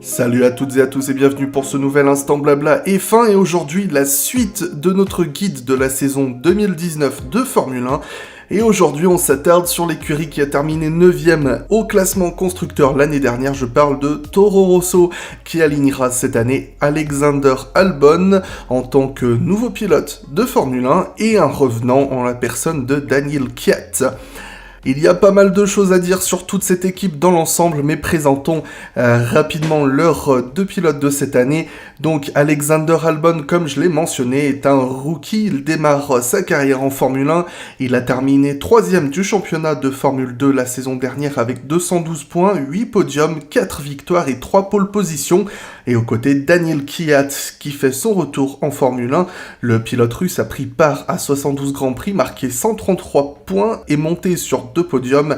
Salut à toutes et à tous et bienvenue pour ce nouvel Instant Blabla F1 et aujourd'hui la suite de notre guide de la saison 2019 de Formule 1 et aujourd'hui on s'attarde sur l'écurie qui a terminé 9ème au classement constructeur l'année dernière, je parle de Toro Rosso qui alignera cette année Alexander Albon en tant que nouveau pilote de Formule 1 et un revenant en la personne de Daniel Kvyat. Il y a pas mal de choses à dire sur toute cette équipe dans l'ensemble, mais présentons rapidement leurs deux pilotes de cette année. Donc Alexander Albon, comme je l'ai mentionné, est un rookie. Il démarre sa carrière en Formule 1. Il a terminé 3ème du championnat de Formule 2 la saison dernière avec 212 points, 8 podiums, 4 victoires et 3 pole positions. Et aux côtés Daniel Kvyat qui fait son retour en Formule 1. Le pilote russe a pris part à 72 Grands Prix, marqué 133 points et monté sur 2 podiums,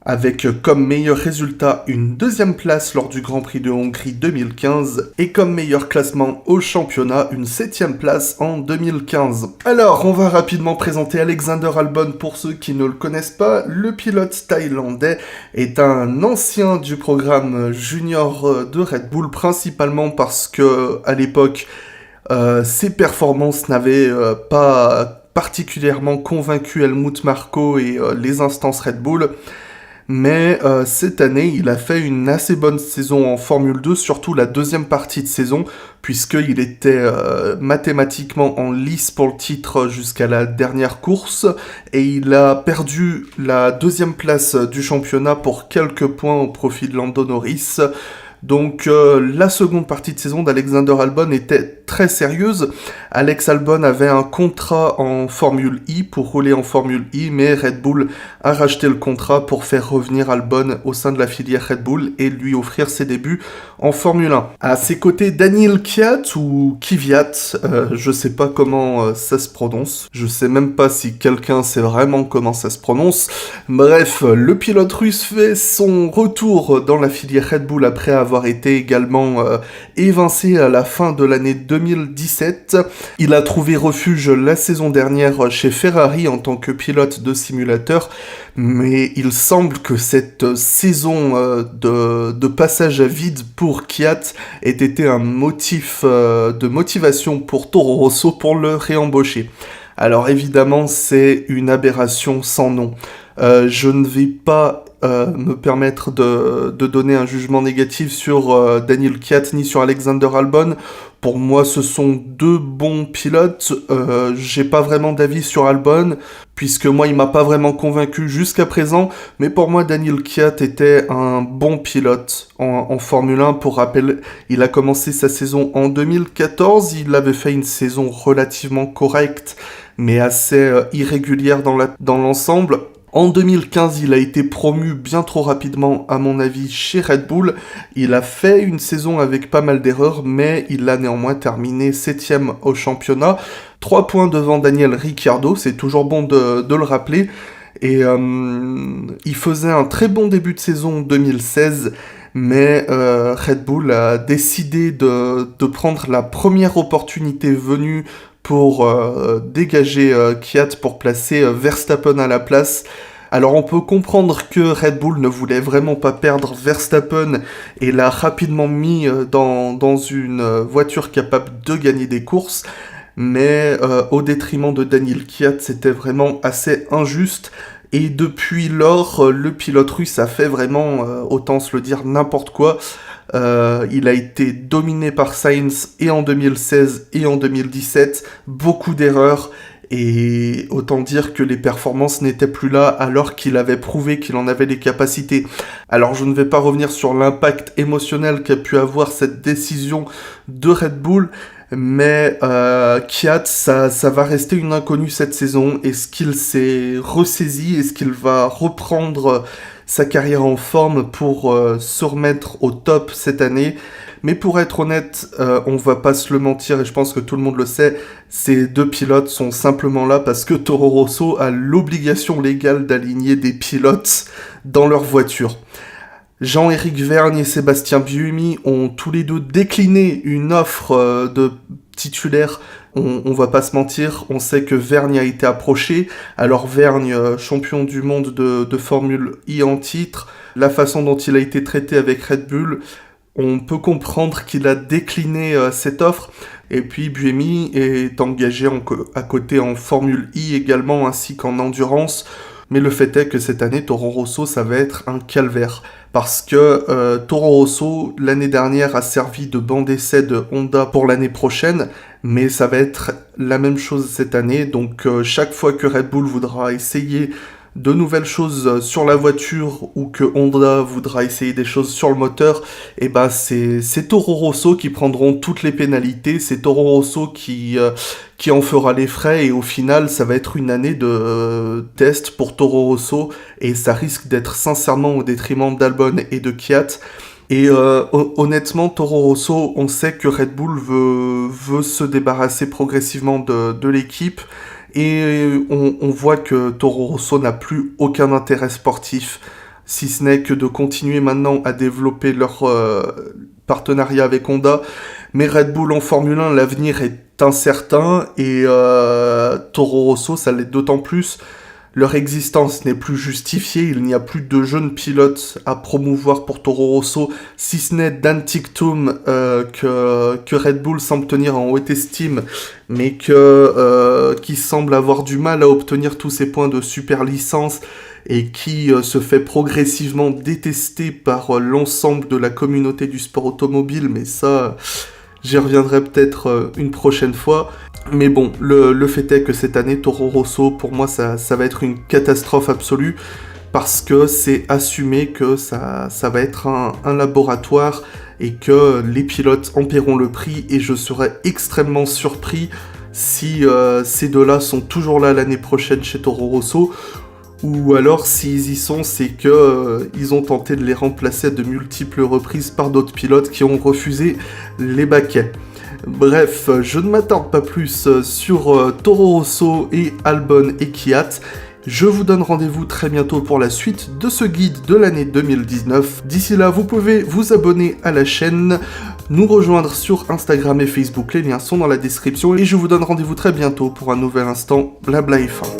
avec comme meilleur résultat une 2ème place lors du Grand Prix de Hongrie 2015 et comme meilleur classement au championnat une 7ème place en 2015. Alors on va rapidement présenter Alexander Albon pour ceux qui ne le connaissent pas. Le pilote thaïlandais est un ancien du programme junior de Red Bull, principalement parce que à l'époque ses performances n'avaient pas particulièrement convaincu Helmut Marko et les instances Red Bull. Mais cette année, il a fait une assez bonne saison en Formule 2, surtout la 2e partie de saison, puisqu'il était mathématiquement en lice pour le titre jusqu'à la dernière course, et il a perdu la 2e place du championnat pour quelques points au profit de Lando Norris. Donc la seconde partie de saison d'Alexander Albon était très sérieuse. Alex Albon avait un contrat en Formule I pour rouler en Formule I, mais Red Bull a racheté le contrat pour faire revenir Albon au sein de la filière Red Bull et lui offrir ses débuts en Formule 1. À ses côtés, Daniel Kvyat ou Kvyat, je sais pas comment ça se prononce. Je sais même pas si quelqu'un sait vraiment comment ça se prononce. Bref, le pilote russe fait son retour dans la filière Red Bull après avoir été également évincé à la fin de l'année 2017. Il a trouvé refuge la saison dernière chez Ferrari en tant que pilote de simulateur, mais il semble que cette saison de passage à vide pour Kvyat ait été un motif de motivation pour Toro Rosso pour le réembaucher. Alors évidemment, c'est une aberration sans nom. Je ne vais pas me permettre de donner un jugement négatif sur Daniel Kvyat ni sur Alexander Albon. Pour moi, ce sont deux bons pilotes. J'ai pas vraiment d'avis sur Albon, puisque moi, il m'a pas vraiment convaincu jusqu'à présent. Mais pour moi, Daniel Kvyat était un bon pilote en Formule 1. Pour rappel, il a commencé sa saison en 2014. Il avait fait une saison relativement correcte, mais assez irrégulière dans l'ensemble. En 2015, il a été promu bien trop rapidement, à mon avis, chez Red Bull. Il a fait une saison avec pas mal d'erreurs, mais il a néanmoins terminé 7ème au championnat. 3 points devant Daniel Ricciardo, c'est toujours bon de le rappeler. Et il faisait un très bon début de saison 2016, mais Red Bull a décidé de prendre la première opportunité venue pour dégager Kvyat pour placer Verstappen à la place. Alors on peut comprendre que Red Bull ne voulait vraiment pas perdre Verstappen et l'a rapidement mis dans une voiture capable de gagner des courses, mais au détriment de Daniel Kvyat, c'était vraiment assez injuste. Et depuis lors, le pilote russe a fait vraiment, autant se le dire, n'importe quoi. Il a été dominé par Sainz et en 2016 et en 2017, beaucoup d'erreurs, et autant dire que les performances n'étaient plus là alors qu'il avait prouvé qu'il en avait les capacités. Alors je ne vais pas revenir sur l'impact émotionnel qu'a pu avoir cette décision de Red Bull, mais Kvyat, ça va rester une inconnue cette saison. Est-ce qu'il s'est ressaisi? Est-ce qu'il va reprendre sa carrière en forme pour se remettre au top cette année? Mais pour être honnête, on va pas se le mentir, et je pense que tout le monde le sait, ces deux pilotes sont simplement là parce que Toro Rosso a l'obligation légale d'aligner des pilotes dans leur voiture. Jean-Éric Vergne et Sébastien Buemi ont tous les deux décliné une offre de titulaire. On va pas se mentir, on sait que Vergne a été approché. Alors Vergne, champion du monde de Formule I en titre, la façon dont il a été traité avec Red Bull, On peut comprendre qu'il a décliné cette offre. Et puis Buemi est engagé à côté en Formule I également, ainsi qu'en endurance. Mais le fait est que cette année, Toro Rosso, ça va être un calvaire. Parce que Toro Rosso, l'année dernière, a servi de banc d'essai de Honda pour l'année prochaine. Mais ça va être la même chose cette année. Donc chaque fois que Red Bull voudra essayer de nouvelles choses sur la voiture ou que Honda voudra essayer des choses sur le moteur, et ben c'est Toro Rosso qui prendront toutes les pénalités, c'est Toro Rosso qui en fera les frais, et au final ça va être une année de test pour Toro Rosso, et ça risque d'être sincèrement au détriment d'Albon et de Kvyat. Et honnêtement, Toro Rosso, on sait que Red Bull veut se débarrasser progressivement de l'équipe, et on voit que Toro Rosso n'a plus aucun intérêt sportif, si ce n'est que de continuer maintenant à développer leur partenariat avec Honda. Mais Red Bull en Formule 1, l'avenir est incertain, et Toro Rosso, ça l'est d'autant plus. Leur existence n'est plus justifiée, il n'y a plus de jeunes pilotes à promouvoir pour Toro Rosso, si ce n'est Dan Ticktum que Red Bull semble tenir en haute estime, mais qui semble avoir du mal à obtenir tous ces points de super licence, et qui se fait progressivement détester par l'ensemble de la communauté du sport automobile, mais ça, j'y reviendrai peut-être une prochaine fois. Mais bon, le fait est que cette année, Toro Rosso, pour moi, ça va être une catastrophe absolue, parce que c'est assumé que ça va être un laboratoire, et que les pilotes en paieront le prix, et je serais extrêmement surpris si ces deux-là sont toujours là l'année prochaine chez Toro Rosso, ou alors s'ils y sont, c'est que ils ont tenté de les remplacer à de multiples reprises par d'autres pilotes qui ont refusé les baquets. Bref, je ne m'attarde pas plus sur Toro Rosso et Albon et Kvyat. Je vous donne rendez-vous très bientôt pour la suite de ce guide de l'année 2019. D'ici là, vous pouvez vous abonner à la chaîne, nous rejoindre sur Instagram et Facebook, les liens sont dans la description, et je vous donne rendez-vous très bientôt pour un nouvel instant Blabla F1.